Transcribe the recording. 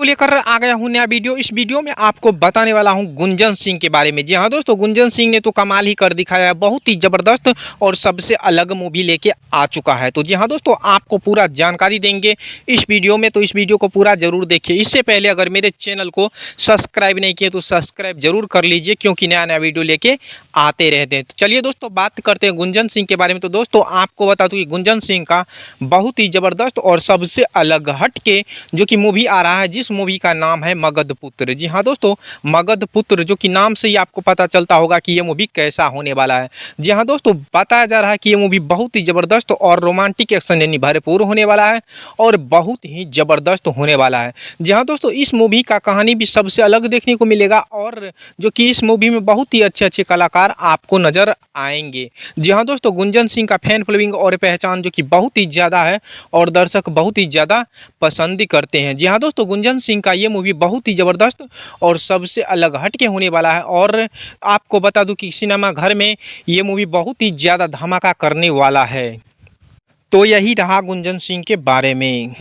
लेकर आ गया हूँ नया वीडियो। इस वीडियो में आपको बताने वाला हूँ गुंजन सिंह के बारे में। जी हाँ दोस्तों, गुंजन सिंह ने तो कमाल ही कर दिखाया है, बहुत ही ज़बरदस्त और सबसे अलग मूवी लेके आ चुका है। तो जी हाँ दोस्तों, आपको पूरा जानकारी देंगे इस वीडियो में, तो इस वीडियो को पूरा जरूर देखिए। इससे पहले अगर मेरे चैनल को सब्सक्राइब नहीं किए तो सब्सक्राइब जरूर कर लीजिए, क्योंकि नया नया वीडियो लेके आते रहते हैं। तो चलिए दोस्तों, बात करते हैं गुंजन सिंह के बारे में। तो दोस्तों आपको बता दूं कि गुंजन सिंह का बहुत ही ज़बरदस्त और सबसे अलग हट के जो कि मूवी आ रहा है, जिस मूवी का नाम है मगध पुत्र। जी हाँ दोस्तों, मगध पुत्र, जो कि नाम से ही आपको पता चलता होगा कि ये मूवी कैसा होने वाला है। जी हाँ दोस्तों, बताया जा रहा है कि ये मूवी बहुत ही ज़बरदस्त और रोमांटिक एक्शन यानी भरपूर होने वाला है और बहुत ही ज़बरदस्त होने वाला है। जी हाँ दोस्तों, इस मूवी का कहानी भी सबसे अलग देखने को मिलेगा और जो कि इस मूवी में बहुत ही अच्छे अच्छे कलाकार आपको नज़र आएंगे। जी हाँ दोस्तों, गुंजन सिंह का फैन फॉलोइंग और पहचान जो कि बहुत ही ज़्यादा है और दर्शक बहुत ही ज़्यादा पसंद करते हैं। जी हाँ दोस्तों, गुंजन सिंह का ये मूवी बहुत ही ज़बरदस्त और सबसे अलग हटके होने वाला है और आपको बता दूं कि सिनेमा घर में ये मूवी बहुत ही ज़्यादा धमाका करने वाला है। तो यही रहा गुंजन सिंह के बारे में।